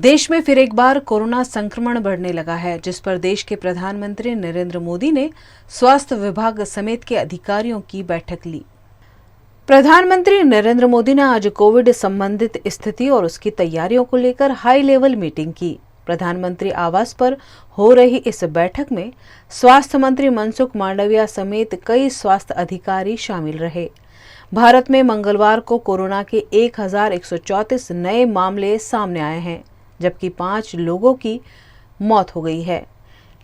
देश में फिर एक बार कोरोना संक्रमण बढ़ने लगा है, जिस पर देश के प्रधानमंत्री नरेंद्र मोदी ने स्वास्थ्य विभाग समेत के अधिकारियों की बैठक ली। प्रधानमंत्री नरेंद्र मोदी ने आज कोविड संबंधित स्थिति और उसकी तैयारियों को लेकर हाई लेवल मीटिंग की। प्रधानमंत्री आवास पर हो रही इस बैठक में स्वास्थ्य मंत्री मनसुख मांडविया समेत कई स्वास्थ्य अधिकारी शामिल रहे। भारत में मंगलवार को कोरोना के 1134 नए मामले सामने आए हैं, जबकि 5 लोगों की मौत हो गई है।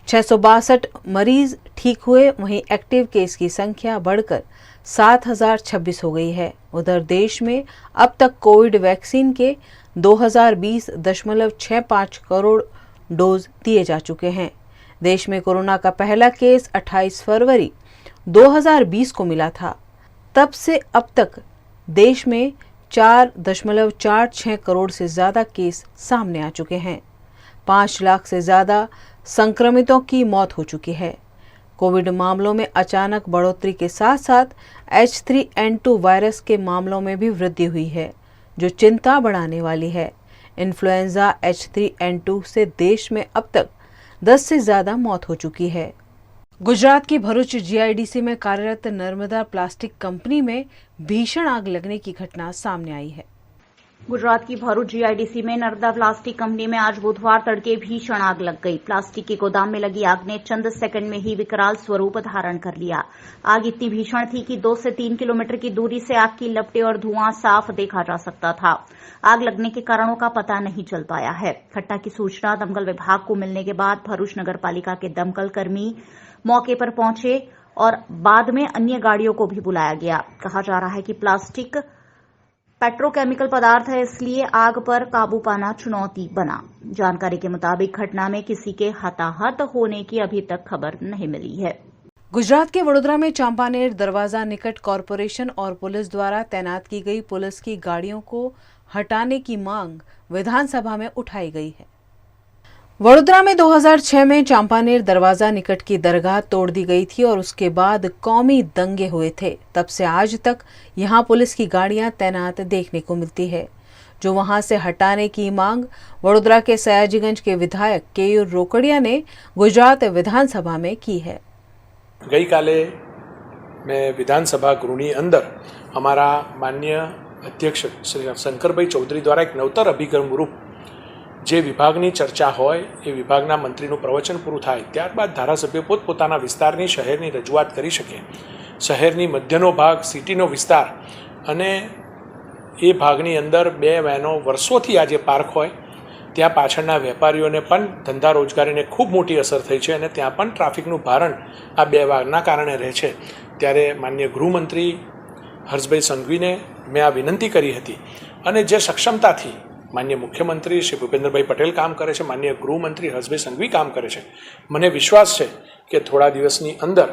662 मरीज ठीक हुए, वहीं एक्टिव केस की संख्या बढ़कर 7026 हो गई है। उधर देश में अब तक कोविड वैक्सीन के 2020.65 करोड़ डोज दिए जा चुके हैं। देश में कोरोना का पहला केस 28 फरवरी 2020 को मिला था। तब से अब तक देश में 4.46 करोड़ से ज्यादा केस सामने आ चुके हैं। 5 लाख से ज्यादा संक्रमितों की मौत हो चुकी है। कोविड मामलों में अचानक बढ़ोतरी के साथ साथ H3N2 वायरस के मामलों में भी वृद्धि हुई है, जो चिंता बढ़ाने वाली है। इन्फ्लुएंजा H3N2 से देश में अब तक 10 से ज्यादा मौत हो चुकी है। गुजरात की भरूच GIDC में कार्यरत नर्मदा प्लास्टिक कंपनी में भीषण आग लगने की घटना सामने आई है। गुजरात की भरूच GIDC में नर्मदा प्लास्टिक कंपनी में आज बुधवार तड़के भीषण आग लग गई। प्लास्टिक के गोदाम में लगी आग ने चंद सेकंड में ही विकराल स्वरूप धारण कर लिया। आग इतनी भीषण थी कि 2 से 3 किलोमीटर की दूरी से आग की लपटें और धुआं साफ देखा जा सकता था। आग लगने के कारणों का पता नहीं चल पाया है। घटना की सूचना दमकल विभाग को मिलने के बाद भरूच नगर पालिका के दमकल कर्मी मौके पर पहुंचे और बाद में अन्य गाड़ियों को भी बुलाया गया। कहा जा रहा है कि प्लास्टिक पेट्रोकेमिकल पदार्थ है, इसलिए आग पर काबू पाना चुनौती बना। जानकारी के मुताबिक घटना में किसी के हताहत होने की अभी तक खबर नहीं मिली है। गुजरात के वडोदरा में चांपानेर दरवाजा निकट कॉरपोरेशन और पुलिस द्वारा तैनात की गई पुलिस की गाड़ियों को हटाने की मांग विधानसभा में उठाई गई है। वडोदरा में 2006 में चांपानेर दरवाजा निकट की दरगाह तोड़ दी गई थी और उसके बाद कौमी दंगे हुए थे। तब से आज तक यहां पुलिस की गाड़ियां तैनात देखने को मिलती है, जो वहां से हटाने की मांग वडोदरा के सयाजीगंज के विधायक केयूर रोकड़िया ने गुजरात विधानसभा में की है। गई काले में विधानसभा गृहनी अंदर हमारा माननीय अध्यक्ष श्री शंकरभाई चौधरी द्वारा एक नवतर अभिगम रूप જે વિભાગની ચર્ચા હોય એ વિભાગના મંત્રીનું પ્રવચન પૂરું થાય ત્યારબાદ ધારાસભ્યો પોતપોતાના વિસ્તારની શહેરની રજૂઆત કરી શકે। શહેરની મધ્યનો ભાગ સિટીનો વિસ્તાર અને એ ભાગની અંદર 2 વેનો વર્ષોથી આજે પાર્ક હોય ત્યાં પાછળના વેપારીઓને પણ ધંધા રોજગારીને ખૂબ મોટી અસર થઈ છે અને ત્યાં પણ ટ્રાફિકનું ભારણ આ 2 વાગના કારણે રહે છે। ત્યારે માનનીય ગૃહમંત્રી હર્ષભાઈ સંઘવીને મેં આ વિનંતી કરી હતી અને જે સક્ષમતાથી माननीय मुख्यमंत्री श्री भूपेन्द्रभाई पटेल काम करे छे, माननीय गृहमंत्री हर्षभाई संघवी काम करे छे। मने विश्वास है कि थोड़ा दिवसनी अंदर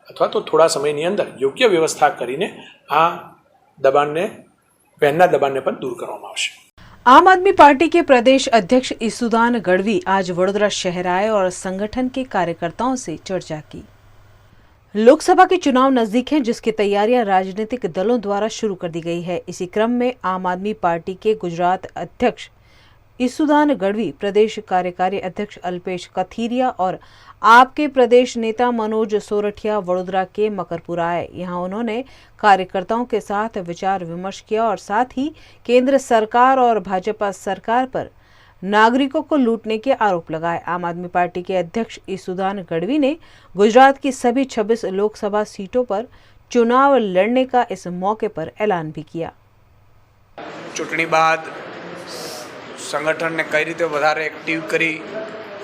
अथवा तो थोड़ा समयनी अंदर योग्य व्यवस्था करीने आ दबाणने वेनना दबाणने पण दूर करवामां आवशे। आम आदमी पार्टी के प्रदेश अध्यक्ष ईसुदान गढ़वी आज वडोदरा शहर आए और संगठन के कार्यकर्ताओं से चर्चा की। लोकसभा के चुनाव नजदीक हैं, जिसकी तैयारियां राजनीतिक दलों द्वारा शुरू कर दी गई है। इसी क्रम में आम आदमी पार्टी के गुजरात अध्यक्ष ईसुदान गढ़वी, प्रदेश कार्यकारी अध्यक्ष अल्पेश कथीरिया और आपके प्रदेश नेता मनोज सोरठिया वडोदरा के मकरपुरा आए। यहां उन्होंने कार्यकर्ताओं के साथ विचार विमर्श किया और साथ ही केंद्र सरकार और भाजपा सरकार पर नागरिकों को लूटने के आरोप लगाए। आम आदमी पार्टी के अध्यक्ष ईसुदान गढ़वी ने गुजरात की सभी 26 लोकसभा सीटों पर चुनाव लड़ने का इस मौके पर ऐलान भी किया। चूंटणी बाद संगठन ने कई रीते वधारे एक्टिव करी,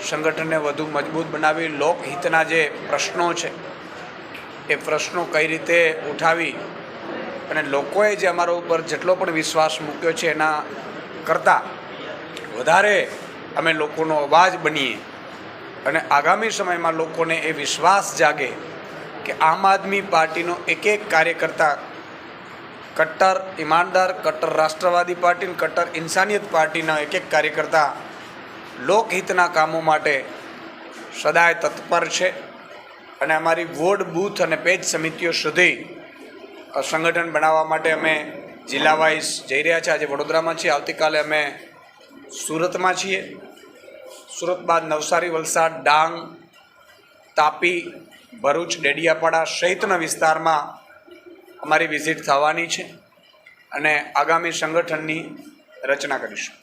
संगठन ने वधु मजबूत बनावी, लोकहितना जे प्रश्नों छे ए प्रश्नों कई रीते उठावी अने लोकोए जे अमारा उपर जेटलो पण विश्वास मूक्यो छे एना करता વધારે અમે લોકોનો અવાજ બનીએ અને આગામી સમયમાં લોકોને એ વિશ્વાસ જાગે કે આમ આદમી પાર્ટીનો એક એક કાર્યકર્તા કટ્ટર ઈમાનદાર, કટ્ટર રાષ્ટ્રવાદી પાર્ટી, કટ્ટર ઇન્સાનિયત પાર્ટીના એક એક કાર્યકર્તા લોકહિતના કામો માટે સદાય તત્પર છે અને અમારી વોર્ડ બૂથ અને પેજ સમિતિઓ સુધી સંગઠન બનાવવા માટે અમે જિલ્લા વાઇઝ જઈ રહ્યા છે। આજે વડોદરામાં છીએ, આવતીકાલે અમે સુરતમાં છીએ. સુરત બાદ નવસારી, વલસાડ, ડાંગ, તાપી, ભરૂચ, ડેડિયાપાડા સહિતના વિસ્તારમાં અમારી વિઝિટ થવાની છે અને આગામી સંગઠનની રચના કરીશું.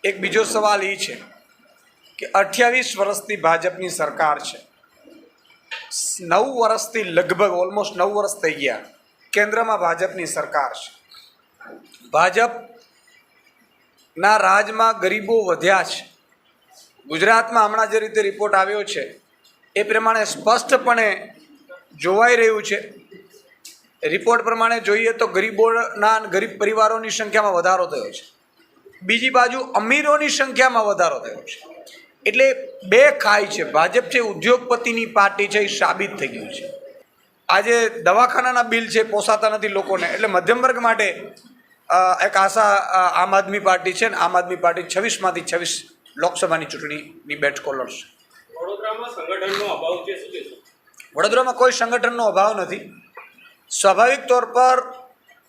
એક બીજો સવાલ એ છે કે 28 વર્ષથી ભાજપની સરકાર છે. 9 વર્ષથી લગભગ ઓલમોસ્ટ 9 વર્ષ થઈ ગયા કેન્દ્રમાં ભાજપની સરકાર છે. ભાજપના રાજમાં ગરીબો વધ્યા છે. ગુજરાતમાં હમણાં જે રીતે રિપોર્ટ આવ્યો છે એ પ્રમાણે સ્પષ્ટપણે જોવાઈ રહ્યું છે. રિપોર્ટ પ્રમાણે જોઈએ તો ગરીબ પરિવારોની સંખ્યામાં વધારો થયો છે. બીજી બાજુ અમીરોની સંખ્યામાં વધારો થયો છે. એટલે બે ખાય છે. ભાજપ છે ઉદ્યોગપતિની પાર્ટી છે, એ સાબિત થઈ ગયું છે. આજે દવાખાનાના બિલ છે પોસાતા નથી લોકોને, એટલે મધ્યમ વર્ગ માટે એક આશા આમ આદમી પાર્ટી છે ને આમ આદમી પાર્ટી 26માંથી 26 લોકસભાની ચૂંટણીની બેઠકો લડશે. વડોદરામાં સંગઠનનો અભાવ છે, શું કહેશો? વડોદરામાં કોઈ સંગઠનનો અભાવ નથી. સ્વાભાવિક તौर પર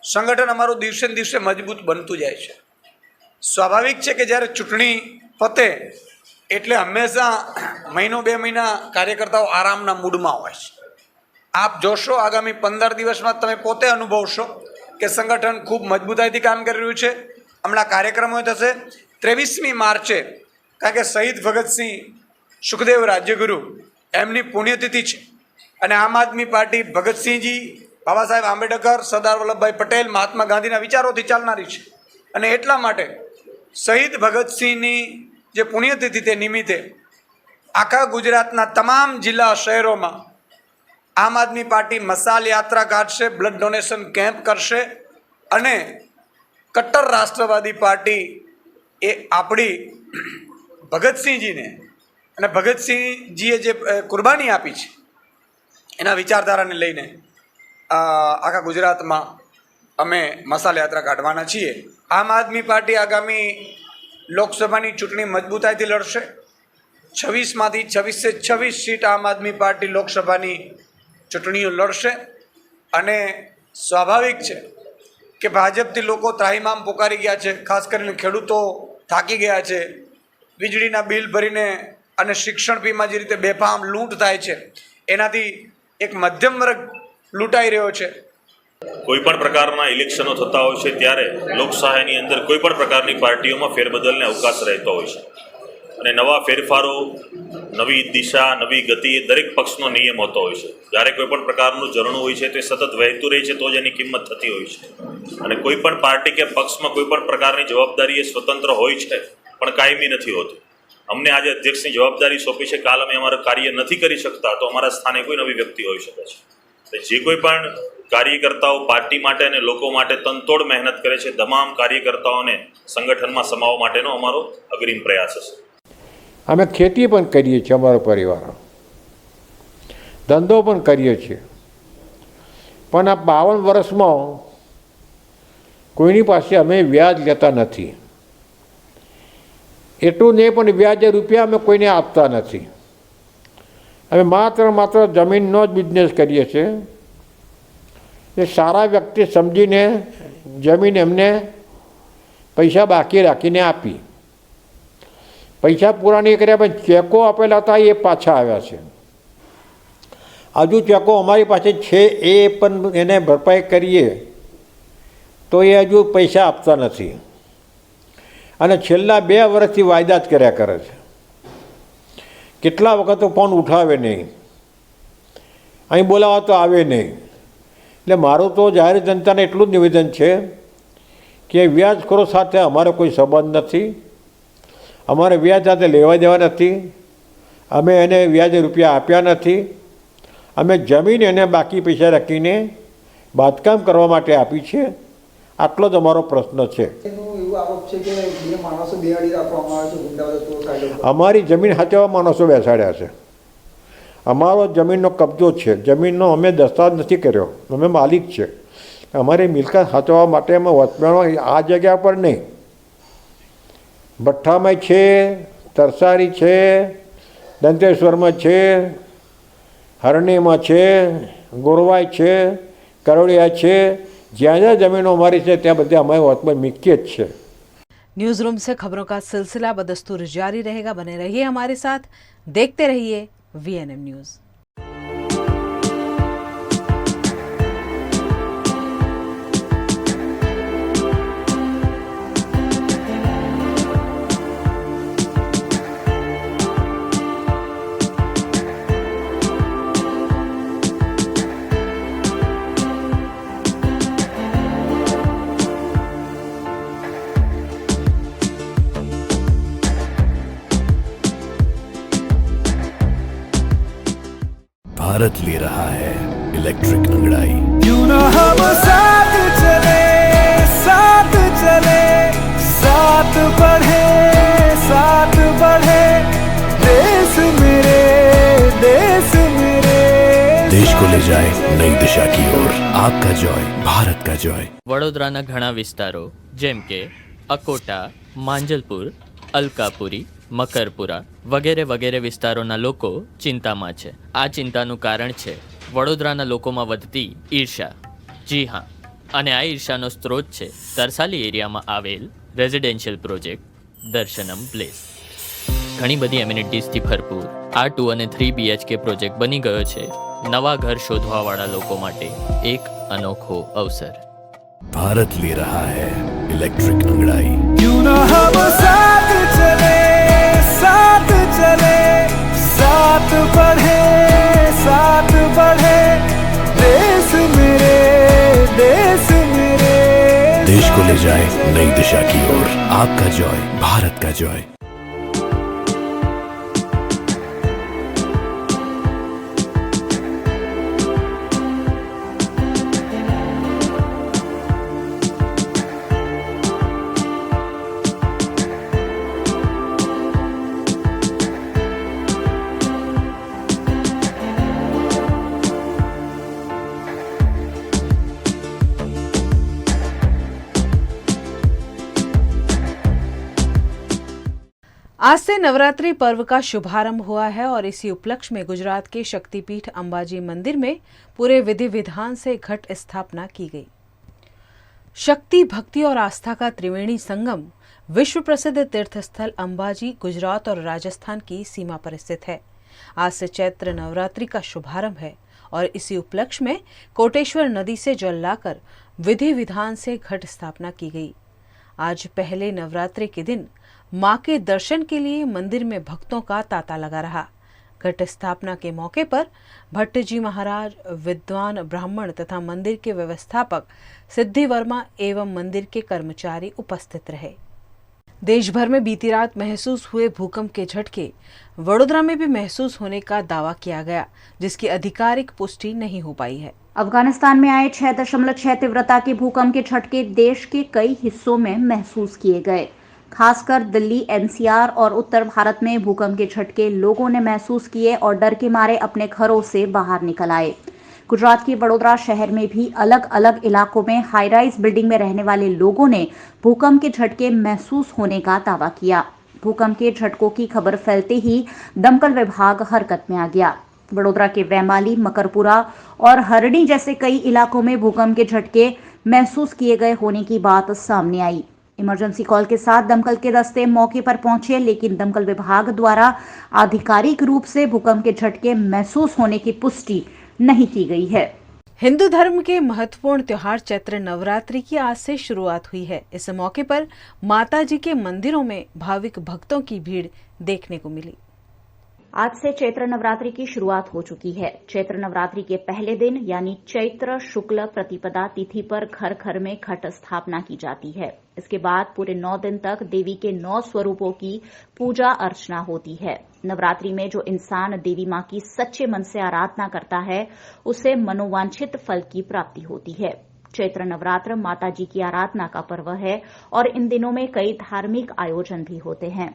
સંગઠન અમારું દિવસે ને દિવસે મજબૂત બનતું જાય છે. સ્વાભાવિક છે કે જ્યારે ચૂંટણી પતે એટલે હંમેશા મહિનો 2 મહિના કાર્યકર્તાઓ આરામના મૂડમાં હોય છે. આપ જોશો આગામી 15 દિવસમાં તમે પોતે અનુભવશો કે સંગઠન ખૂબ મજબૂતાઈથી કામ કરી રહ્યું છે. હમણાં કાર્યક્રમો થશે 23મી માર્ચે, કારણ કે શહીદ ભગતસિંહ, સુખદેવ રાજ્યગુરુ એમની પુણ્યતિથિ છે અને આમ આદમી પાર્ટી ભગતસિંહજી, બાબા સાહેબ આંબેડકર, સરદાર વલ્લભભાઈ પટેલ, મહાત્મા ગાંધીના વિચારોથી ચાલનારી છે. અને એટલા માટે શહીદ ભગતસિંહની જે પુણ્યતિથિ તે નિમિત્તે આખા ગુજરાતના તમામ જિલ્લા શહેરોમાં આમ આદમી પાર્ટી મસાલ યાત્રા કાઢશે, બ્લડ ડોનેશન કેમ્પ કરશે અને કટ્ટર રાષ્ટ્રવાદી પાર્ટી એ આપણી ભગતસિંહજીને અને ભગતસિંહજીએ જે કુરબાની આપી છે એના વિચારધારાને લઈને આખા ગુજરાતમાં અમે મસાલ યાત્રા કાઢવાના છીએ. આમ આદમી પાર્ટી આગામી લોકસભાની ચૂંટણી મજબૂતાઈથી લડશે. 26માંથી 26 સીટ આમ આદમી પાર્ટી લોકસભાની ચૂંટણીઓ લડશે અને સ્વાભાવિક છે કે ભાજપથી લોકો ત્રાહિમામ પોકારી ગયા છે. ખાસ કરીને ખેડૂતો થાકી ગયા છે. વીજળીના બિલ ભરીને અને શિક્ષણ ફીમાં જે રીતે બેફામ લૂંટ થાય છે એનાથી એક મધ્યમ વર્ગ લૂંટાઈ રહ્યો છે. કોઈ પણ પ્રકારના ઇલેક્શનો થતા હોય છે ત્યારે લોકશાહીની અંદર કોઈ પણ પ્રકારની પાર્ટીઓમાં ફેરબદલને અવકાશ રહેતો હોય છે અને નવા ફેરફારો, નવી દિશા, નવી ગતિ એ દરેક પક્ષનો નિયમ હોતો હોય છે. જ્યારે કોઈ પણ પ્રકારનું ઝરણું હોય છે તે સતત વહેતું રહે છે તો જ એની કિંમત થતી હોય છે. અને કોઈ પણ પાર્ટી કે પક્ષમાં કોઈ પણ પ્રકારની જવાબદારી એ સ્વતંત્ર હોય છે પણ કાયમી નથી હોતી. અમને આજે અધ્યક્ષની જવાબદારી સોંપી છે, કાલ અમે અમારું કાર્ય નથી કરી શકતા તો અમારા સ્થાને કોઈ નવી વ્યક્તિ હોઈ શકે છે. જે કોઈ પણ કાર્યકર્તાઓ પાર્ટી માટે અને લોકો માટે તનતોડ મહેનત કરે છે, તમામ કાર્યકર્તાઓને સંગઠનમાં સમાવવા માટેનો અમારો અગ્રીમ પ્રયાસ હશે. અમે ખેતી પણ કરીએ છીએ, અમારો પરિવાર ધંધો પણ કરીએ છીએ, પણ આ 52 વર્ષમાં કોઈની પાસે અમે વ્યાજ લેતા નથી. એટલું નહીં પણ વ્યાજે રૂપિયા અમે કોઈને આપતા નથી. અમે માત્ર જમીનનો જ બિઝનેસ કરીએ છીએ. એ સારા વ્યક્તિ સમજીને જમીન એમને પૈસા બાકી રાખીને આપી. પૈસા પૂરા નહીં કર્યા પણ ચેકો આપેલા હતા એ પાછા આવ્યા છે. હજુ ચેકો અમારી પાસે છે એ પણ એને ભરપાઈ કરીએ તો એ હજુ પૈસા આપતા નથી અને છેલ્લા 2 વર્ષથી વાયદા જ કર્યા કરે છે. કેટલા વખત તો ફોન ઉઠાવે નહીં, અહીં બોલાવો તો આવે નહીં. એટલે મારું તો જાહેર જનતાને એટલું જ નિવેદન છે કે વ્યાજખોરો સાથે અમારો કોઈ સંબંધ નથી. અમારે વ્યાજ સાથે લેવા દેવા નથી. અમે એને વ્યાજે રૂપિયા આપ્યા નથી. અમે જમીન એને બાકી પૈસા રાખીને બાંધકામ કરવા માટે આપી છે. આટલો જ અમારો પ્રશ્ન છે. અમારી જમીન સાચવવા માણસો બેસાડ્યા છે. અમારો જમીનનો કબજો છે. જમીનનો અમે દસ્તાવેજ નથી કર્યો, અમે માલિક છે. અમારી મિલકત સાચવવા માટે અમે વચમાં આ જગ્યા પર નહીં, ભઠ્ઠામાં છે, તરસારી છે, દંતેશ્વરમાં છે, હરણીમાં છે, ગોરવાઈ છે, કરોડિયા છે, જ્યાં જ્યાં જમીનો અમારી છે ત્યાં બધા અમે વચમાં મૂકીએ જ છે. न्यूज रूम से खबरों का सिलसिला बदस्तूर जारी रहेगा। बने रहिए हमारे साथ, देखते रहिए VNM न्यूज। भारत ले रहा है इलेक्ट्रिक अंगड़ाई। क्यों ना हम साथ चले, साथ चले, साथ बढ़े, साथ बढ़े, देश मेरे, देश मेरे। देश को ले जाए नई दिशा की ओर। आपका जॉय, भारत का जॉय। વડોદરાના ઘણા વિસ્તારો જેમ કે અકોટા, માંજલપુર, અલકાપુરી, મકરપુરા વગેરે વગેરે વિસ્તારોના લોકો ચિંતામાં છે। આ ચિંતાનું કારણ છે વડોદરાના લોકોમાં વધતી ઈર્ષા। જી હા, અને આ ઈર્ષાનો સ્ત્રોત છે તરસાલી એરિયામાં આવેલ રેઝિડેન્શિયલ પ્રોજેક્ટ દર્શનમ પ્લેસ। ઘણી બધી એમિનિટીઝથી ભરપૂર આ 2 અને 3 BHK પ્રોજેક્ટ બની ગયો છે નવા ઘર શોધવાવાળા લોકો માટે એક અનોખો અવસર। भारत ले रहा है इलेक्ट्रिक अंगड़ाई। क्यों ना हम साथ चले, साथ चले, साथ बढ़े, साथ बढ़े, देश मेरे, देश मेरे। देश को ले जाए नई दिशा की ओर। आपका जॉय, भारत का जॉय। आज से नवरात्रि पर्व का शुभारंभ हुआ है और इसी उपलक्ष्य में गुजरात के शक्तिपीठ अंबाजी मंदिर में पूरे विधि विधान से घट स्थापना की गई। शक्ति, भक्ति और आस्था का त्रिवेणी संगम विश्व प्रसिद्ध तीर्थस्थल अंबाजी गुजरात और राजस्थान की सीमा पर स्थित है। आज से चैत्र नवरात्रि का शुभारंभ है और इसी उपलक्ष्य में कोटेश्वर नदी से जल लाकर विधि विधान से घट स्थापना की गई। आज पहले नवरात्रि के दिन मां के दर्शन के लिए मंदिर में भक्तों का तांता लगा रहा। घट स्थापना के मौके पर भट्ट जी महाराज, विद्वान ब्राह्मण तथा मंदिर के व्यवस्थापक सिद्धि वर्मा एवं मंदिर के कर्मचारी उपस्थित रहे। देश भर में बीती रात महसूस हुए भूकंप के झटके वडोदरा में भी महसूस होने का दावा किया गया, जिसकी आधिकारिक पुष्टि नहीं हो पाई है। अफगानिस्तान में आए 6.6 तीव्रता के भूकंप के झटके देश के कई हिस्सों में महसूस किए गए। खासकर दिल्ली, NCR और उत्तर भारत में भूकंप के झटके लोगों ने महसूस किए और डर के मारे अपने घरों से बाहर निकल आए। गुजरात के वडोदरा शहर में भी अलग अलग इलाकों में हाई राइज बिल्डिंग में रहने वाले लोगों ने भूकंप के झटके महसूस होने का दावा किया। भूकंप के झटकों की खबर फैलते ही दमकल विभाग हरकत में आ गया। वडोदरा के वैमाली, मकरपुरा और हरणी जैसे कई इलाकों में भूकंप के झटके महसूस किए गए होने की बात सामने आई। इमरजेंसी कॉल के साथ दमकल के दस्ते मौके पर पहुंचे, लेकिन दमकल विभाग द्वारा आधिकारिक रूप से भूकंप के झटके महसूस होने की पुष्टि नहीं की गई है। हिंदू धर्म के महत्वपूर्ण त्योहार चैत्र नवरात्रि की आज से शुरुआत हुई है। इस मौके पर माता जी के मंदिरों में भाविक भक्तों की भीड़ देखने को मिली। आज से चैत्र नवरात्रि की शुरुआत हो चुकी है। चैत्र नवरात्रि के पहले दिन यानी चैत्र शुक्ल प्रतिपदा तिथि पर घर घर में घट स्थापना की जाती है। इसके बाद पूरे 9 दिन तक देवी के 9 स्वरूपों की पूजा अर्चना होती है। नवरात्रि में जो इंसान देवी मां की सच्चे मन से आराधना करता है, उसे मनोवांछित फल की प्राप्ति होती है। चैत्र नवरात्र माता जी की आराधना का पर्व है और इन दिनों में कई धार्मिक आयोजन भी होते हैं।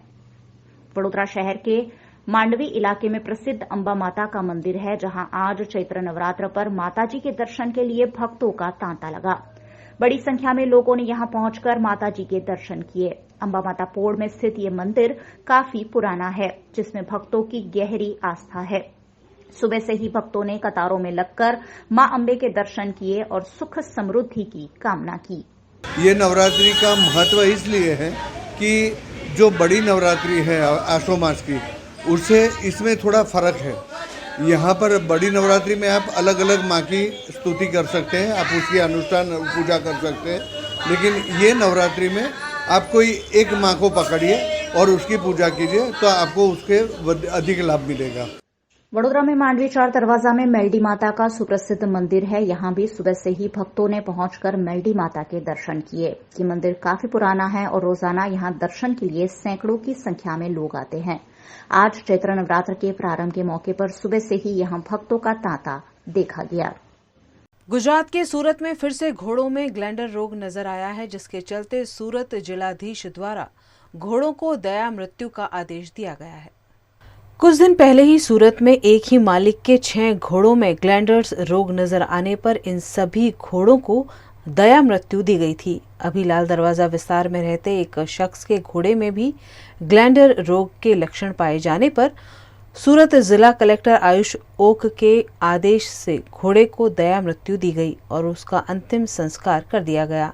वडोदरा शहर के मांडवी इलाके में प्रसिद्ध अंबा माता का मंदिर है, जहां आज चैत्र नवरात्र पर माता जी के दर्शन के लिए भक्तों का तांता लगा। बड़ी संख्या में लोगों ने यहां पहुंचकर माता जी के दर्शन किए। अंबा माता पोड़ में स्थित ये मंदिर काफी पुराना है, जिसमें भक्तों की गहरी आस्था है। सुबह से ही भक्तों ने कतारों में लगकर मां अंबे के दर्शन किए और सुख समृद्धि की कामना की। ये नवरात्रि का महत्व इसलिए है कि जो बड़ी नवरात्रि है आसो मास की, उससे इसमें थोड़ा फ़र्क है। यहाँ पर बड़ी नवरात्रि में आप अलग अलग माँ की स्तुति कर सकते हैं, आप उसकी अनुष्ठान पूजा कर सकते हैं, लेकिन ये नवरात्रि में आप कोई एक माँ को पकड़िए और उसकी पूजा कीजिए तो आपको उसके अधिक लाभ मिलेगा। वडोदरा में मांडवी चार दरवाजा में मेलडी माता का सुप्रसिद्ध मंदिर है। यहाँ भी सुबह से ही भक्तों ने पहुंचकर मेलडी माता के दर्शन किए। ये मंदिर काफी पुराना है और रोजाना यहाँ दर्शन के लिए सैकड़ों की संख्या में लोग आते हैं। आज चैत्र नवरात्र के प्रारंभ के मौके पर सुबह से ही यहाँ भक्तों का तांता देखा गया। गुजरात के सूरत में फिर से घोड़ों में ग्लैंडर रोग नजर आया है, जिसके चलते सूरत जिलाधीश द्वारा घोड़ों को दया मृत्यु का आदेश दिया गया है। कुछ दिन पहले ही सूरत में एक ही मालिक के 6 घोड़ों में ग्लैंडर्स रोग नजर आने पर इन सभी घोड़ों को दया मृत्यु दी गई थी। अभी लाल दरवाजा विस्तार में रहते एक शख्स के घोड़े में भी ग्लैंडर रोग के लक्षण पाए जाने पर सूरत जिला कलेक्टर आयुष ओक के आदेश से घोड़े को दया मृत्यु दी गई और उसका अंतिम संस्कार कर दिया गया।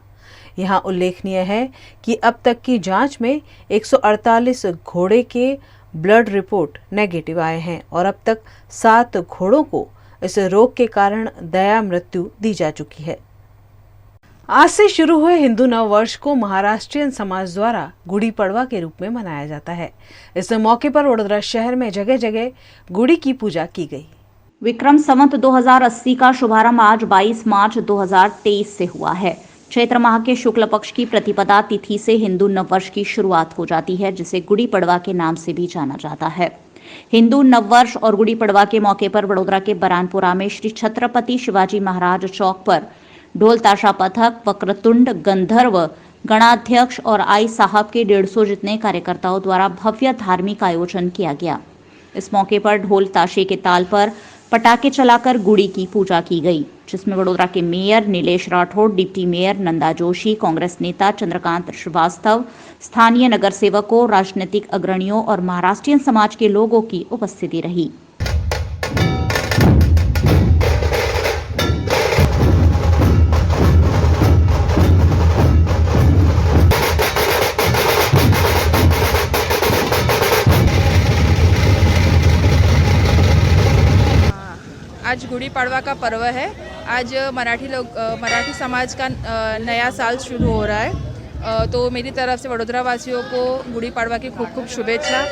यहाँ उल्लेखनीय है कि अब तक की जांच में 148 घोड़े के ब्लड रिपोर्ट नेगेटिव आए हैं और अब तक 7 घोड़ों को इस रोग के कारण दया मृत्यु दी जा चुकी है। आज से शुरू हुए हिंदू नव वर्ष को महाराष्ट्रियन समाज द्वारा गुड़ी पड़वा के रूप में मनाया जाता है। इस मौके पर वडोदरा शहर में जगह जगह गुड़ी की पूजा की गई। विक्रम संवत 2080 का शुभारंभ आज 22 मार्च 2023 से हुआ है। चैत्र माह के शुक्ल पक्ष की प्रतिपदा तिथि से हिंदू नववर्ष की शुरुआत हो जाती है, जिसे गुड़ी पड़वा के नाम से भी जाना जाता है। हिंदू नववर्ष और गुड़ी पड़वा के मौके पर वडोदरा के बरानपुरा में श्री छत्रपति शिवाजी महाराज चौक पर ढोल ताशा पथक, वक्रतुंड, गंधर्व, गणाध्यक्ष और आई साहब के 150 जितने कार्यकर्ताओं द्वारा भव्य धार्मिक आयोजन किया गया। इस मौके पर ढोल ताशे के ताल पर पटाखे चलाकर गुड़ी की पूजा की गई, जिसमें वडोदरा के mayor Nilesh Rathore, deputy mayor Nanda Joshi, Congress नेता चंद्रकांत श्रीवास्तव, स्थानीय नगर सेवकों, राजनीतिक अग्रणियों और महाराष्ट्रियन समाज के लोगों की उपस्थिति रही। आज गुड़ी पड़वा का पर्व है। आज मराठी समाज का नया साल शुरू हो रहा है, तो मेरी तरफ से वडोदरा वासियों को गुड़ी पड़वा की खूब खूब शुभेच्छा।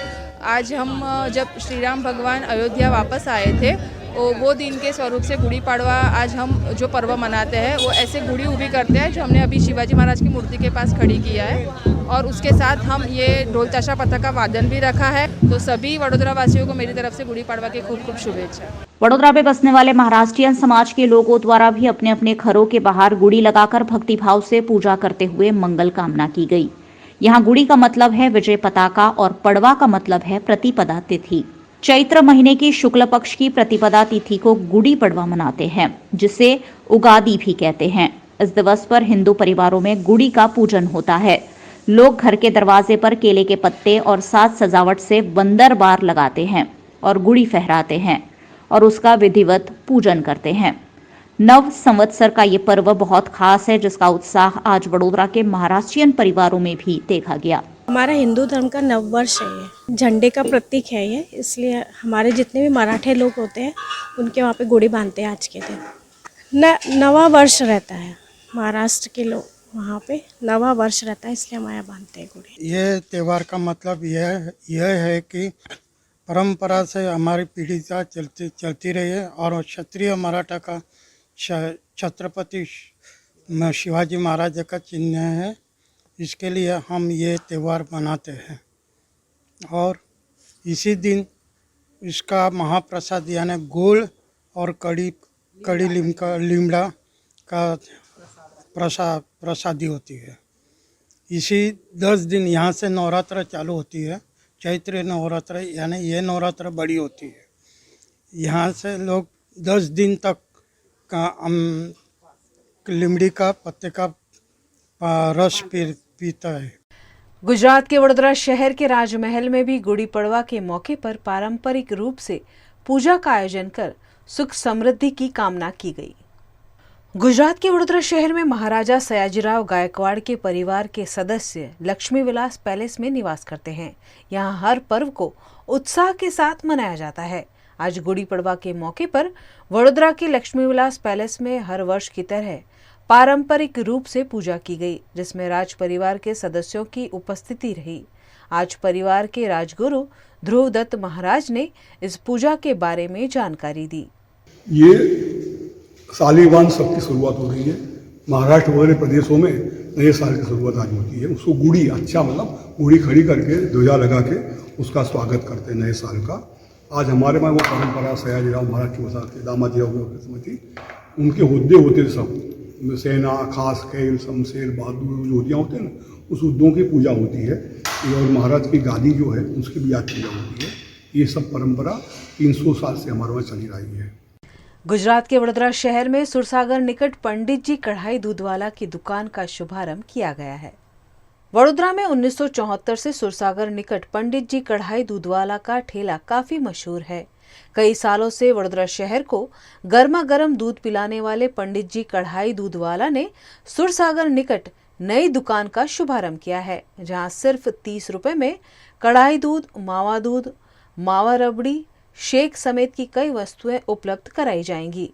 आज हम जब श्री राम भगवान अयोध्या वापस आए थे, वो दिन के स्वरूप से गुड़ी पड़वा आज हम जो पर्व मनाते हैं वो ऐसे गुड़ी उभी करते हैं जो हमने अभी शिवाजी महाराज की मूर्ति के पास खड़ी किया है, और उसके साथ हम ये ढोल ताशा पथक का वादन भी रखा है। तो सभी वडोदरा वासियों को मेरी तरफ से गुड़ी पड़वा की खूब खूब शुभेच्छा। वडोदरा में बसने वाले महाराष्ट्रियन समाज के लोगों द्वारा भी अपने अपने घरों के बाहर गुड़ी लगाकर भक्तिभाव से पूजा करते हुए मंगल कामना की गई। यहाँ गुड़ी का मतलब है विजय पताका और पड़वा का मतलब है प्रतिपदा तिथि। चैत्र महीने की शुक्ल पक्ष की प्रतिपदा तिथि को गुड़ी पड़वा मनाते हैं, जिसे उगादी भी कहते हैं। इस दिवस पर हिंदू परिवारों में गुड़ी का पूजन होता है। लोग घर के दरवाजे पर केले के पत्ते और साज सजावट से बंदर बार लगाते हैं और गुड़ी फहराते हैं और उसका विधिवत पूजन करते हैं। नव संवत्सर का ये पर्व बहुत खास है, जिसका उत्साह आज वडोदरा के महाराष्ट्रियन परिवारों में भी देखा गया। हमारा हिंदू धर्म का नववर्ष है, ये झंडे का प्रतीक है ये, इसलिए हमारे जितने भी मराठे लोग होते हैं उनके वहाँ पे गुड़ी बांधते हैं आज के दिन। नवा वर्ष रहता है, महाराष्ट्र के लोग वहाँ पे नवा वर्ष रहता है, इसलिए हमारे यहाँ बांधते हैं गुड़ी। ये त्यौहार का मतलब यह है कि परंपरा से हमारी पीढ़ी चलती रही है और क्षत्रिय मराठा का छत्रपति शिवाजी महाराज का चिन्ह है। इसके लिए हम ये त्यौहार मनाते हैं और इसी दिन इसका महाप्रसाद यानी गुड़ और कड़ी लीमड़ा का प्रसादी होती है। इसी 10 दिन यहाँ से नवरात्र चालू होती है। चैत्र नवरात्र यानी ये नवरात्र बड़ी होती है। यहाँ से लोग 10 दिन तक का लिमड़ी का पत्ते का रस पीता है। गुजरात के वडोदरा शहर के राजमहल में भी गुड़ी पड़वा के मौके पर पारंपरिक रूप से पूजा का आयोजन कर सुख समृद्धि की कामना की गई। गुजरात के वडोदरा शहर में महाराजा सयाजीराव गायकवाड़ के परिवार के सदस्य लक्ष्मी विलास पैलेस में निवास करते हैं। यहाँ हर पर्व को उत्साह के साथ मनाया जाता है। आज गुड़ी पड़वा के मौके पर वडोदरा के लक्ष्मी विलास पैलेस में हर वर्ष की तरह पारंपरिक रूप से पूजा की गई, जिसमें राज परिवार के सदस्यों की उपस्थिति रही। आज परिवार के राजगुरु ध्रुव दत्त महाराज ने इस पूजा के बारे में जानकारी दी। ये सालीवान सबकी शुरुआत हो रही है। महाराष्ट्र वगैरह प्रदेशों में नए साल की शुरुआत आज होती है। उसको गुड़ी, अच्छा मतलब गुड़ी खड़ी करके ध्वजा लगा के उसका स्वागत करते हैं नए साल का। आज हमारे में वो परंपरा सयाजीराव महाराज की वसात के दामाजी समय थी, उनके हुद्दे होते थे सब, सेना, खास खेल, शमशेर, बहादुर जो हुद्दियाँ होते हैं ना, उस हुद्दों की पूजा होती है। और महाराज की गादी जो है उसकी भी आज पूजा होती है। ये सब परंपरा 300 साल से हमारे वहाँ चली रही है। गुजरात के वडोदरा शहर में सुरसागर निकट पंडित जी कढ़ाई दूधवाला की दुकान का शुभारंभ किया गया है। वडोदरा में 1974 से सुरसागर निकट पंडित जी कढ़ाई दूधवाला का ठेला काफी मशहूर है। कई सालों से वडोदरा शहर को गर्मा गर्म दूध पिलाने वाले पंडित जी कढ़ाई दूधवाला ने सुरसागर निकट नई दुकान का शुभारंभ किया है, जहां सिर्फ 30 रुपए में कढ़ाई दूध, मावा रबड़ी, शेक समेत की कई वस्तुएं उपलब्ध कराई जाएंगी।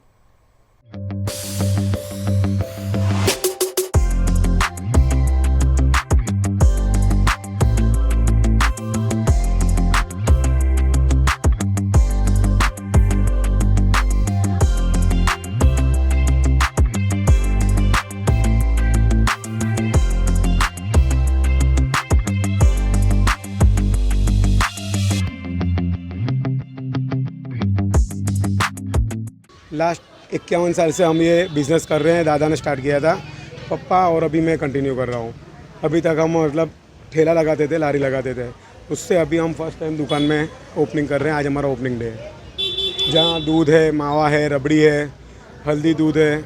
लास्ट 51 साल से हम ये बिज़नेस कर रहे हैं। दादा ने स्टार्ट किया था, पापा, और अभी मैं कंटिन्यू कर रहा हूँ। अभी तक हम मतलब ठेला लगाते थे, लारी लगाते थे, उससे अभी हम फर्स्ट टाइम दुकान में ओपनिंग कर रहे हैं। आज हमारा ओपनिंग डे है, जहाँ दूध है, मावा है, रबड़ी है, हल्दी दूध है,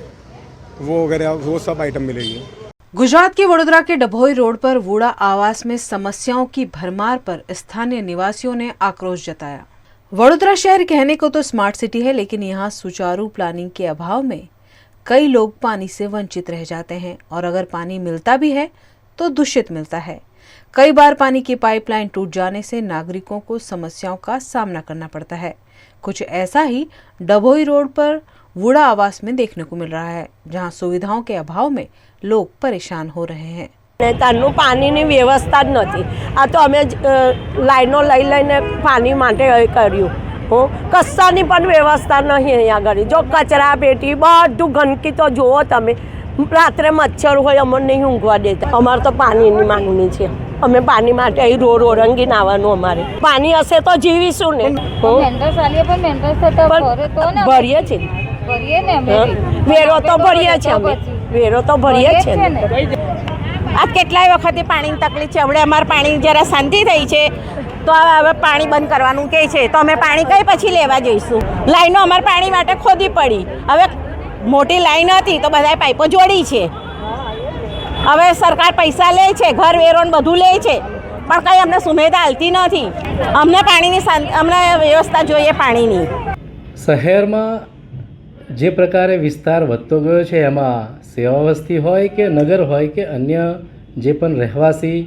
वो वगैरह वो सब आइटम मिलेगी। गुजरात के वडोदरा के डभोई रोड पर वुडा आवास में समस्याओं की भरमार पर स्थानीय निवासियों ने आक्रोश जताया। वडोदरा शहर कहने को तो स्मार्ट सिटी है, लेकिन यहाँ सुचारू प्लानिंग के अभाव में कई लोग पानी से वंचित रह जाते हैं, और अगर पानी मिलता भी है तो दूषित मिलता है। कई बार पानी की पाइपलाइन टूट जाने से नागरिकों को समस्याओं का सामना करना पड़ता है। कुछ ऐसा ही डभोई रोड पर वुडा आवास में देखने को मिल रहा है, जहाँ सुविधाओं के अभाव में लोग परेशान हो रहे हैं। પાણીની વ્યવસ્થા જ નથી। આ તો અમે લાઈનો લઈને પાણી માટે કર્યું હો, કશાની પણ વ્યવસ્થા નહીં અહીંયા આગળ। જો કચરા પેટી બધું ગંદકી તો જુઓ તમે, રાત્રે મચ્છર હોય અમને નહીં ઊંઘવા દેતા। અમારે તો પાણીની માંગણી છે, અમે પાણી માટે અહીં રોરંગી નાવાનું અમારે। પાણી હશે તો જીવીશું ને। ભરીએ છે, વેરો તો ભરીએ છે અમે, વેરો તો ભરીએ છે ને। આ કેટલાય વખતે પાણીની તકલીફ છે, હવે અમારે પાણી જરા શાંતિ થઈ છે તો હવે પાણી બંધ કરવાનું કહે છે, તો અમે પાણી કઈ પછી લેવા જઈશું? લાઈનો અમારે પાણી માટે ખોદી પડી। હવે મોટી લાઈન હતી તો બધાએ પાઇપો જોડી છે, હવે સરકાર પૈસા લે છે, ઘર વેરો બધું લે છે, પણ કંઈ અમને સુવિધા હાલતી નથી। અમને પાણીની અમને વ્યવસ્થા જોઈએ પાણીની। શહેરમાં જે પ્રકારે વિસ્તાર વધતો ગયો છે, એમાં સેવા વસ્તી હોય કે નગર હોય કે અન્ય જે પણ રહેવાસી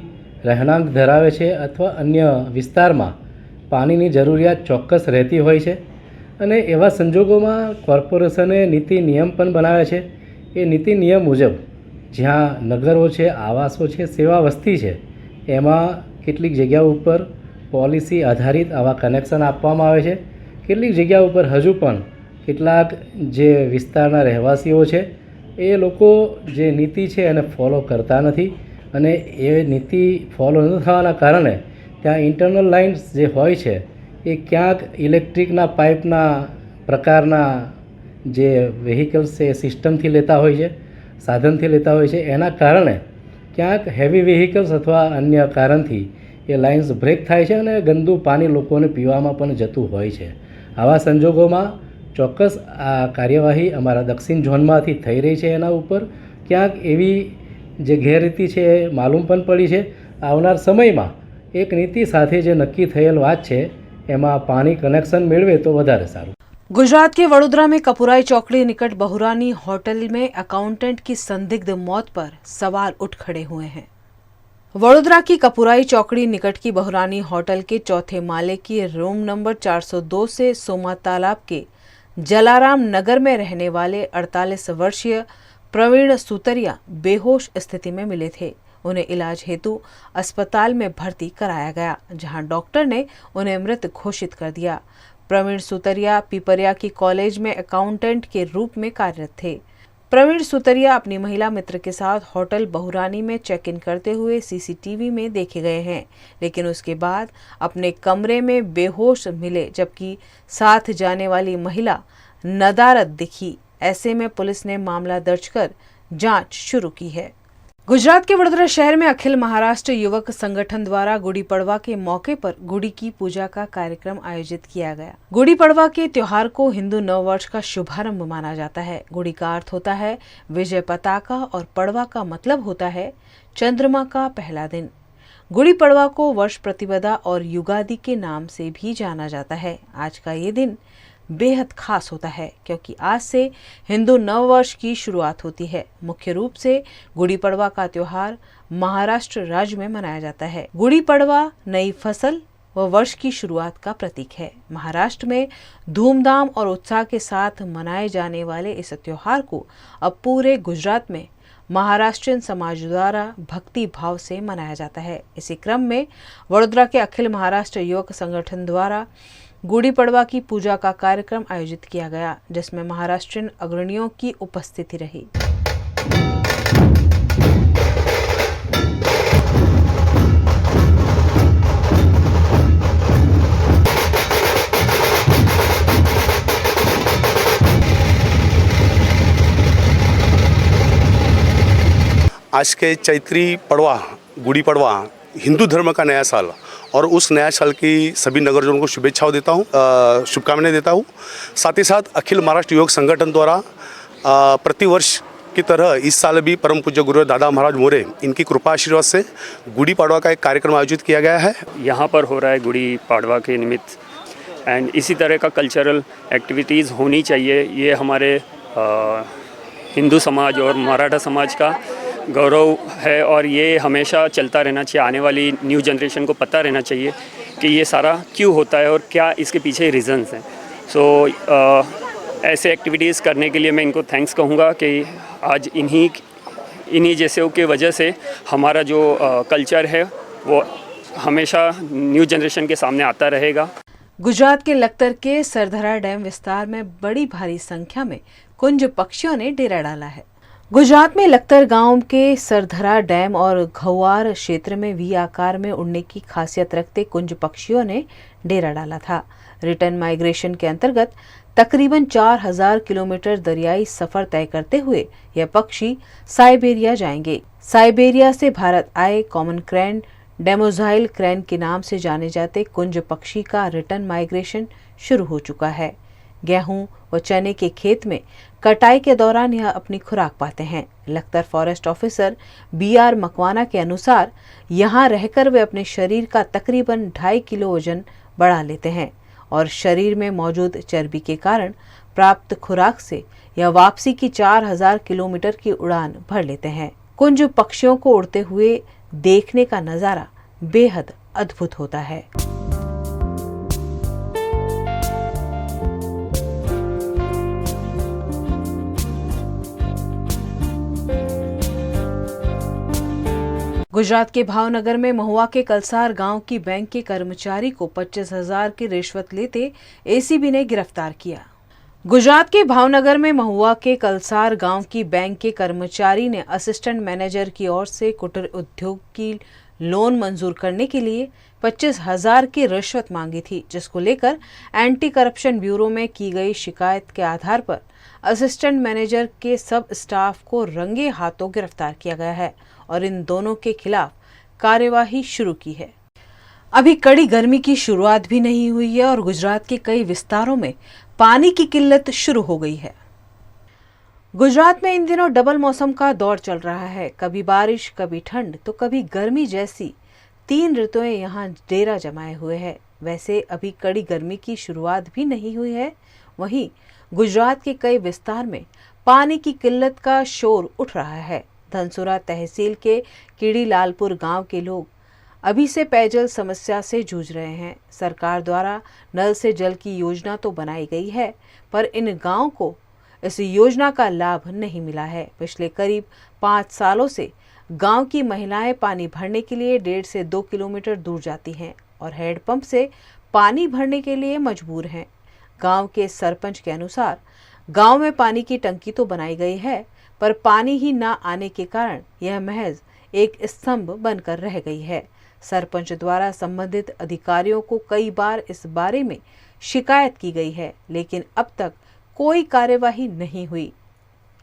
રહેણાંક ધરાવે છે અથવા અન્ય વિસ્તારમાં પાણીની જરૂરિયાત ચોક્કસ રહેતી હોય છે, અને એવા સંજોગોમાં કોર્પોરેશને નીતિ નિયમ પણ બનાવે છે। એ નીતિ નિયમ મુજબ જ્યાં નગરો છે, આવાસો છે, સેવા વસ્તી છે, એમાં કેટલીક જગ્યાઓ ઉપર પોલિસી આધારિત આવા કનેક્શન આપવામાં આવે છે। કેટલીક જગ્યા ઉપર હજુ પણ કેટલાક જે વિસ્તારના રહેવાસીઓ છે એ લોકો જે નીતિ છે એને ફોલો કરતા નથી, અને એ નીતિ ફોલો ન થવાના કારણે ત્યાં ઇન્ટરનલ લાઇન્સ જે હોય છે એ ક્યાંક ઇલેક્ટ્રિકના પાઇપના પ્રકારના જે વ્હીકલ્સ છે એ સિસ્ટમથી લેતા હોય છે, સાધનથી લેતા હોય છે। એના કારણે ક્યાંક હેવી વ્હીકલ્સ અથવા અન્ય કારણથી એ લાઇન્સ બ્રેક થાય છે અને ગંદુ પાણી લોકોને પીવામાં પણ જતું હોય છે। આવા સંજોગોમાં ચોક્કસ આ કાર્યવાહી અમારા દક્ષિણ ઝોનમાંથી થઈ રહી છે, એના ઉપર ક્યાંક એવી જે ગેરરીતિ છે એ માલુમ પણ પડી છે। આવનાર સમયમાં એક નીતિ સાથે જે નક્કી થયેલ વાત છે એમાં પાણી કનેક્શન મેળવે તો વધારે સારું। गुजरात के वडोदरा में कपुराई चौकड़ी निकट बहुरानी होटल में अकाउंटेंट की संदिग्ध मौत पर सवाल उठ खड़े हुए हैं। वडोदरा की कपुराई चौकड़ी निकट की बहुरानी होटल के चौथे माले की रूम नंबर 402 से सोमा तालाब के जलाराम नगर में रहने वाले 48 वर्षीय प्रवीण सुतरिया बेहोश स्थिति में मिले थे। उन्हें इलाज हेतु अस्पताल में भर्ती कराया गया, जहां डॉक्टर ने उन्हें मृत घोषित कर दिया। प्रवीण सुतरिया पिपरिया की कॉलेज में अकाउंटेंट के रूप में कार्यरत थे। प्रवीण सुतरिया अपनी महिला मित्र के साथ होटल बहुरानी में चेक इन करते हुए सीसीटीवी में देखे गए हैं, लेकिन उसके बाद अपने कमरे में बेहोश मिले, जबकि साथ जाने वाली महिला नदारद दिखी। ऐसे में पुलिस ने मामला दर्ज कर जांच शुरू की है। गुजरात के वडोदरा शहर में अखिल महाराष्ट्र युवक संगठन द्वारा गुड़ी पड़वा के मौके पर गुड़ी की पूजा का कार्यक्रम आयोजित किया गया। गुड़ी पड़वा के त्योहार को हिंदू नववर्ष का शुभारंभ माना जाता है। गुड़ी का अर्थ होता है विजय पताका और पड़वा का मतलब होता है चंद्रमा का पहला दिन। गुड़ी पड़वा को वर्ष प्रतिपदा और युगादि के नाम से भी जाना जाता है। आज का ये दिन बेहद खास होता है क्योंकि आज से हिंदू नववर्ष की शुरुआत होती है। मुख्य रूप से गुड़ी पड़वा का त्योहार महाराष्ट्र राज्य में मनाया जाता है। गुड़ी पड़वा नई फसल व वर्ष की शुरुआत का प्रतीक है। महाराष्ट्र में धूमधाम और उत्साह के साथ मनाए जाने वाले इस त्योहार को अब पूरे गुजरात में महाराष्ट्रीयन समाज द्वारा भक्ति भाव से मनाया जाता है। इसी क्रम में वडोदरा के अखिल महाराष्ट्र युवक संगठन द्वारा गुड़ी पड़वा की पूजा का कार्यक्रम आयोजित किया गया, जिसमें महाराष्ट्रीयन अग्रणियों की उपस्थिति रही। आज के चैत्री पड़वा गुड़ी पड़वा हिंदू धर्म का नया साल और उस नया साल की सभी नगरजनों को शुभेच्छाओं देता हूँ, शुभकामनाएं देता हूँ। साथ ही साथ अखिल महाराष्ट्र युवक संगठन द्वारा प्रतिवर्ष की तरह इस साल भी परम पूज्य गुरु दादा महाराज मोरे इनकी कृपा आशीर्वाद से गुड़ी पड़वा का एक कार्यक्रम आयोजित किया गया है। यहाँ पर हो रहा है गुड़ी पड़वा के निमित्त एंड इसी तरह का कल्चरल एक्टिविटीज़ होनी चाहिए। ये हमारे हिंदू समाज और मराठा समाज का गौरव है और ये हमेशा चलता रहना चाहिए। आने वाली न्यू जनरेशन को पता रहना चाहिए कि ये सारा क्यों होता है और क्या इसके पीछे रीज़न्स हैं। ऐसे एक्टिविटीज़ करने के लिए मैं इनको थैंक्स कहूँगा कि आज इन्हीं जैसे की वजह से हमारा जो कल्चर है वो हमेशा न्यू जनरेशन के सामने आता रहेगा। गुजरात के लखतर के सरधरा डैम विस्तार में बड़ी भारी संख्या में कुंज पक्षियों ने डेरा डाला है। गुजरात में लखतर गांव के सरधरा डैम और घौवार क्षेत्र में वी आकार में उड़ने की खासियत रखते कुंज पक्षियों ने डेरा डाला था। रिटर्न माइग्रेशन के अंतर्गत तकरीबन 4000 किलोमीटर दरियाई सफर तय करते हुए यह पक्षी साइबेरिया जाएंगे। साइबेरिया से भारत आए कॉमन क्रैन डेमोजाइल क्रैन के नाम से जाने जाते कुंज पक्षी का रिटर्न माइग्रेशन शुरू हो चुका है। गेहूं व चने के खेत में कटाई के दौरान यह अपनी खुराक पाते हैं। लखतर फॉरेस्ट ऑफिसर BR मकवाना के अनुसार यहाँ रहकर वे अपने शरीर का तकरीबन 2.5 किलो वजन बढ़ा लेते हैं और शरीर में मौजूद चर्बी के कारण प्राप्त खुराक से यह वापसी की 4000 किलोमीटर की उड़ान भर लेते हैं। कुंज पक्षियों को उड़ते हुए देखने का नजारा बेहद अद्भुत होता है। गुजरात के भावनगर में महुआ के कलसार गांव की बैंक के कर्मचारी को 25,000 की रिश्वत लेते ACB ने गिरफ्तार किया। गुजरात के भावनगर में महुआ के कलसार गांव की बैंक के कर्मचारी ने असिस्टेंट मैनेजर की ओर से कुटीर उद्योग की लोन मंजूर करने के लिए 25,000 की रिश्वत मांगी थी, जिसको लेकर एंटी करप्शन ब्यूरो में की गई शिकायत के आधार पर असिस्टेंट मैनेजर के सब स्टाफ को रंगे हाथों गिरफ्तार किया गया है और इन दोनों के खिलाफ कार्यवाही शुरू की है। अभी कड़ी गर्मी की शुरुआत भी नहीं हुई है और गुजरात के कई विस्तारों में पानी की किल्लत शुरू हो गई है। गुजरात में इन दिनों डबल मौसम का दौर चल रहा है। कभी बारिश, कभी ठंड तो कभी गर्मी जैसी 3 ऋतुएं यहाँ डेरा जमाए हुए हैं। वैसे अभी कड़ी गर्मी की शुरुआत भी नहीं हुई है। वहीं गुजरात के कई विस्तार में पानी की किल्लत का शोर उठ रहा है। धनसुरा तहसील के कीड़ीलालपुर गांव के लोग अभी से पेयजल समस्या से जूझ रहे हैं। सरकार द्वारा नल से जल की योजना तो बनाई गई है, पर इन गांवों को इस योजना का लाभ नहीं मिला है। पिछले करीब 5 सालों से गांव की महिलाएं पानी भरने के लिए 1.5 से 2 किलोमीटर दूर जाती हैं और हैंडपंप से पानी भरने के लिए मजबूर हैं। गांव के सरपंच के अनुसार गांव में पानी की टंकी तो बनाई गई है, पर पानी ही ना आने के कारण यह महज एक स्तंभ बनकर रह गई है। सरपंच द्वारा संबंधित अधिकारियों को कई बार इस बारे में शिकायत की गई है, लेकिन अब तक कोई कार्यवाही नहीं हुई।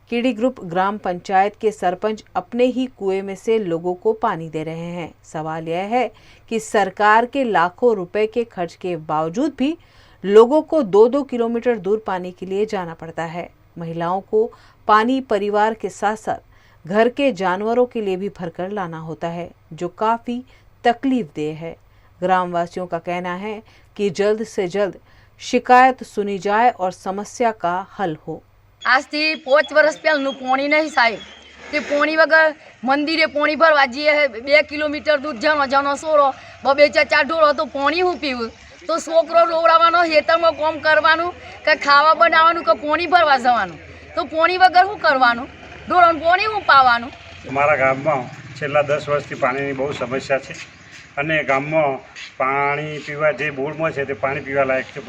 कीड़ी ग्रुप ग्राम पंचायत के सरपंच अपने ही कुएं में से लोगों को पानी दे रहे हैं। सवाल यह है कि सरकार के लाखों रुपए के खर्च के बावजूद भी लोगों को 2-2 किलोमीटर दूर पानी के लिए जाना पड़ता है। महिलाओं को पानी परिवार के साथ साथ घर के जानवरों के लिए भी भरकर लाना होता है, जो काफ़ी तकलीफदेह है। ग्रामवासियों का कहना है कि जल्द से जल्द शिकायत सुनी जाए और समस्या का हल हो। आज थी 5 वर्ष पहलू पानी नहीं साहेब, ते पानी वगर मंदिरे पानी भरवा जઈએ 2 किलोमीटर दूर जनो सोरो 2-4 ढोळो तो पानी हूँ पीવું तो छोकरो रोवડાવવાનો ખેતરમાં કામ કરવાનું કે ખાવા બનાવવાનું કે પાણી ભરવા જવાનું તો પાણી વગર શું કરવાનું ઢોરોને પાણી શું પાવાનું। અમારા ગામમાં છેલ્લા 10 વર્ષથી પાણીની બહુ સમસ્યા છે અને ગામમાં પાણી પીવા જે બોરમાં છે તે પાણી પીવા લાયક છે,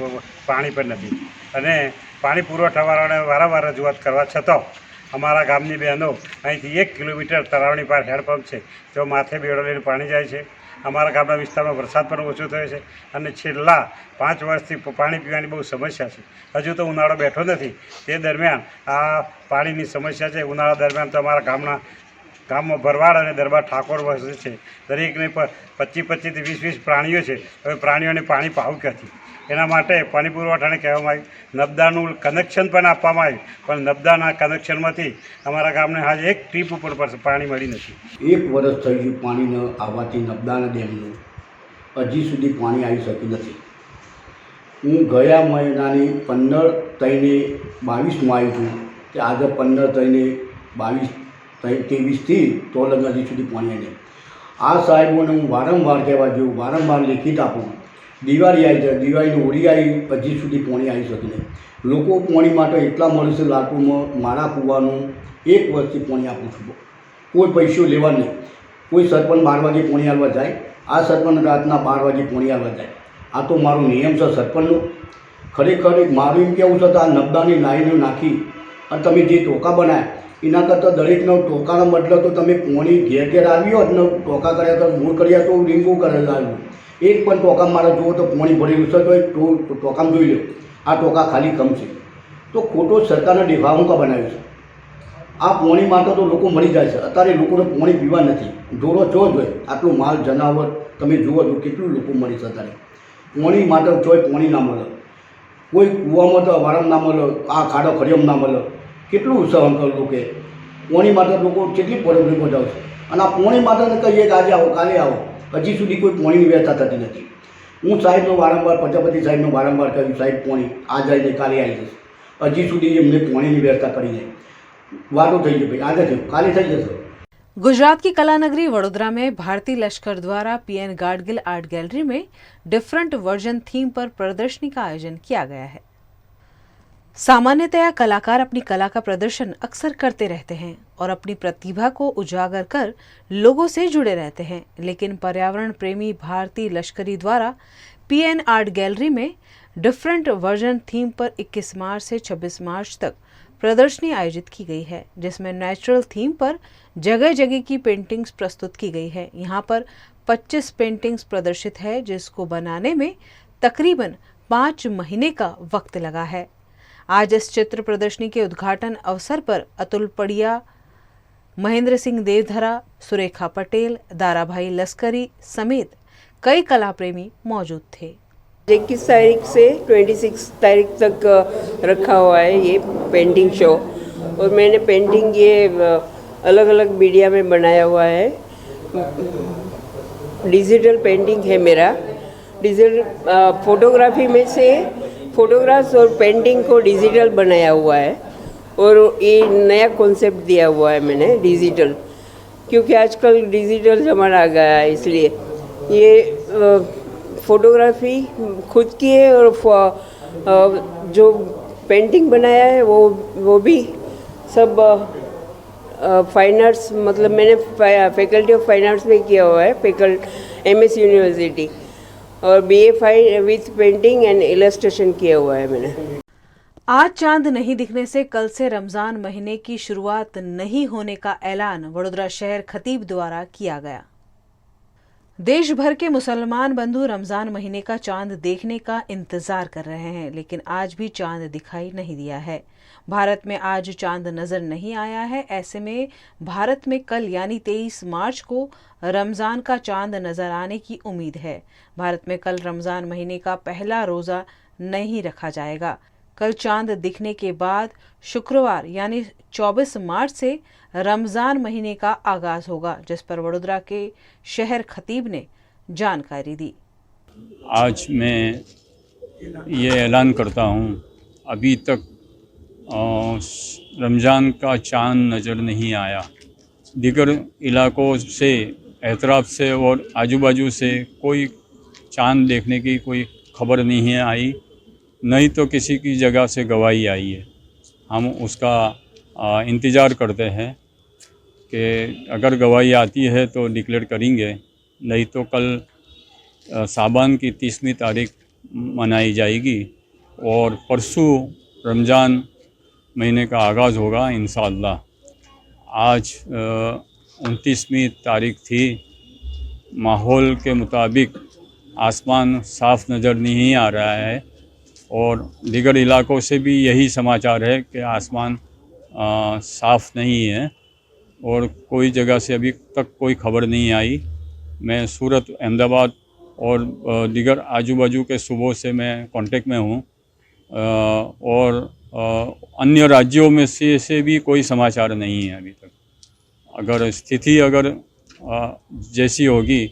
પાણી પણ નથી અને પાણી પુરવઠાવાળાને વારંવાર રજૂઆત કરવા છતાં અમારા ગામની બહેનો અહીંથી 1 કિલોમીટર તળાવની પાર હેન્ડપંપ છે તો માથે બેડો લઈને પાણી જાય છે। અમારા ગામના વિસ્તારમાં વરસાદ પણ ઓછો થયો છે અને છેલ્લા 5 વર્ષથી પાણી પીવાની બહુ સમસ્યા છે। હજુ તો ઉનાળો બેઠો નથી, તે દરમિયાન આ પાણીની સમસ્યા છે। ઉનાળા દરમિયાન તો અમારા ગામમાં ભરવાડ અને દરબાર ઠાકોર વસે છે, દરેકને 25-25 થી 20-20 પ્રાણીઓ છે। હવે પ્રાણીઓને પાણી પાવું ક્યાંથી? એના માટે પાણી પુરવઠાને કહેવામાં આવ્યું, નબદાનું કનેક્શન પણ આપવામાં આવ્યું, પણ નબદાના કનેક્શનમાંથી અમારા ગામને આજે 1 ટીપ ઉપર પાણી મળી નથી। 1 વર્ષ થઈ ગયું પાણી ન આવવાથી નબદાના ડેમનું હજી સુધી પાણી આવી શક્યું નથી। હું ગયા મહિનાની 15/3/22 આવ્યું છું, તે આજે 15/3/22-23થી તો લગન હજી સુધી પાણી આવી નહીં। આ સાહેબોને હું વારંવાર કહેવા જેવું, વારંવાર લેખિત આપું, દિવાળી આવી છે, દિવાળીની હોળી આવી, હજી સુધી પાણી આવી શક્યું નહીં। લોકો પાણી માટે એટલા મળે છે લાટુમાં, મારા કૂવાનું 1 વર્ષથી પાણી આપું છું, કોઈ પૈસો લેવા નહીં। કોઈ સરપંચ 12 વાગે પાણી આવવા જાય, આ સરપંચ રાતના 12 વાગે પાણી આવવા જાય। આ તો મારો નિયમ છે સરપંચનો। ખરેખર મારું એમ કહેવું છે કે આ નબદાની લાઈનો નાખી અને તમે જે ટોકા બનાવ્યા એના કરતાં દરેકનો ટોકાનો મતલબ તો તમે પાણી ઘેર ઘેર આવી હોત ને ટોકા કર્યા તો મૂળ કર્યા તો લીંબુ કરેલા આવ્યું। એક પણ ટોકા મારે જુઓ તો પાણી ભરેલું છે તો ટોકામાં જોઈ લો, આ ટોકા ખાલી કમ છે। તો ખોટો સરકારને દેખાવું કા બનાવ્યું છે? આ પાણી માટે તો લોકો મરી જાય છે। અત્યારે લોકોને પાણી પીવા નથી, ઢોરો ચો જોઈએ, આટલું માલ જનાવર તમે જુઓ તો કેટલું લોકો મરી છે અત્યારે। પાણી માટે જોઈ પાણી ના મળે, કોઈ કૂવામાં તો વારમ ના મળે, આ ખાડો ખડિયામ ના મળે, કેટલું સહન કરે લોકોએ। પાણી માટે લોકો કેટલી પડોશી બજાવશે અને આ પાણી માટે કહીએ કે આજે આવો કાલે આવો, હજી સુધી કોઈ પાણીની વ્યવસ્થા થતી નથી। હું સાહેબનો વારંવાર પ્રજાપતિ સાહેબનો વારંવાર કહ્યું, સાહેબ પાણી આ જાય ને કાલે આવી જશે, હજી સુધી એમને પાણીની વ્યવસ્થા કરી નહીં। વાતો થઈ ગઈ, ભાઈ આજે થયું કાલે થઈ જશે। गुजरात की कला नगरी वडोदरा में भारतीय लश्कर द्वारा पीएन गाडगिल आर्ट गैलरी में डिफरेंट वर्जन थीम पर प्रदर्शनी का आयोजन किया गया है। सामान्यतया कलाकार अपनी कला का प्रदर्शन अक्सर करते रहते हैं और अपनी प्रतिभा को उजागर कर लोगों से जुड़े रहते हैं, लेकिन पर्यावरण प्रेमी भारतीय लश्करी द्वारा पीएन आर्ट गैलरी में डिफरेंट वर्जन थीम पर 21 मार्च से 26 मार्च तक प्रदर्शनी आयोजित की गई है, जिसमें नेचुरल थीम पर जगह जगह की पेंटिंग्स प्रस्तुत की गई है। यहाँ पर 25 पेंटिंग्स प्रदर्शित है, जिसको बनाने में तकरीबन 5 महीने का वक्त लगा है। आज इस चित्र प्रदर्शनी के उद्घाटन अवसर पर अतुल पड़िया, महेंद्र सिंह देवधरा, सुरेखा पटेल, दाराभाई लश्करी समेत कई कला प्रेमी मौजूद थे। 21 तारीख से 26 तारीख तक रखा हुआ है ये पेंटिंग शो, और मैंने पेंटिंग ये अलग अलग मीडिया में बनाया हुआ है। डिजिटल पेंटिंग है मेरा। डिजिटल फोटोग्राफी में से फोटोग्राफ्स और पेंटिंग को डिजिटल बनाया हुआ है और ये नया कॉन्सेप्ट दिया हुआ है मैंने डिजिटल, क्योंकि आजकल डिजिटल ज़माना आ गया है, इसलिए ये फोटोग्राफी खुद की है और जो पेंटिंग बनाया है वो भी सब फाइन आर्ट्स, मतलब मैंने फैकल्टी ऑफ फाइन आर्ट्स में किया हुआ है, MS यूनिवर्सिटी, और BA with painting and illustration किया हुआ है मैंने। आज चांद नहीं दिखने से कल से रमजान महीने की शुरुआत नहीं होने का ऐलान वडोदरा शहर खतीब द्वारा किया गया। देश भर के मुसलमान बंधु रमजान महीने का चांद देखने का इंतजार कर रहे हैं, लेकिन आज भी चांद दिखाई नहीं दिया है। भारत में आज चांद नजर नहीं आया है। ऐसे में भारत में कल यानी 23 मार्च को रमजान का चांद नजर आने की उम्मीद है। भारत में कल रमजान महीने का पहला रोजा नहीं रखा जाएगा। कल चांद दिखने के बाद शुक्रवार यानी 24 मार्च से रमजान महीने का आगाज होगा, जिस पर वडोदरा के शहर खतीब ने जानकारी दी। आज मैं ये ऐलान करता हूँ, अभी तक रमज़ान का चांद नज़र नहीं आया। दीगर इलाकों से, एतराफ़ से और आजू बाजू से कोई चांद देखने की कोई खबर नहीं है आई, नहीं तो किसी की जगह से गवाही आई है। हम उसका इंतज़ार करते हैं कि अगर गवाही आती है तो डिक्लेयर करेंगे, नहीं तो कल साबान की 30वीं तारीख मनाई जाएगी और परसों रमज़ान महीने का आगाज़ होगा इंशाअल्लाह। आज 29वीं तारीख थी। माहौल के मुताबिक आसमान साफ़ नज़र नहीं आ रहा है और दीगर इलाकों से भी यही समाचार है कि आसमान साफ़ नहीं है और कोई जगह से अभी तक कोई खबर नहीं आई। मैं सूरत, अहमदाबाद और दीगर आजू बाजू के सूबों से मैं कांटेक्ट में हूँ और अन्य राज्यों में से भी कोई समाचार नहीं है अभी तक। अगर स्थिति जैसी होगी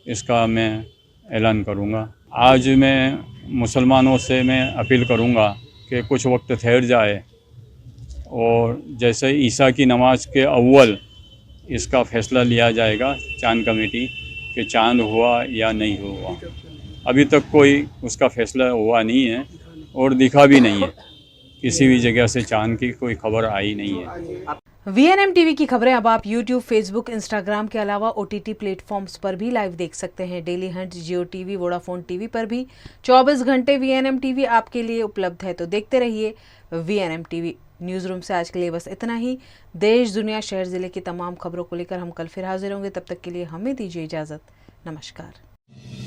इसका मैं ऐलान करूँगा। आज मैं मुसलमानों से मैं अपील करूँगा कि कुछ वक्त ठहर जाए और जैसे ईसा की नमाज के अव्वल इसका फ़ैसला लिया जाएगा चांद कमेटी कि चांद हुआ या नहीं हुआ। अभी तक कोई उसका फ़ैसला हुआ नहीं है और दिखा भी नहीं है, किसी भी जगह से चांद की कोई खबर आई नहीं है। VNM टीवी की खबरें अब आप YouTube, Facebook, Instagram के अलावा OTT प्लेटफॉर्म्स पर भी लाइव देख सकते हैं। डेली हंट, जियो टीवी, वोडाफोन टीवी पर भी 24 घंटे VNM टीवी आपके लिए उपलब्ध है, तो देखते रहिए VNM टीवी। न्यूज़ रूम से आज के लिए बस इतना ही। देश, दुनिया, शहर, जिले की तमाम खबरों को लेकर हम कल फिर हाजिर होंगे। तब तक के लिए हमें दीजिए इजाज़त। नमस्कार।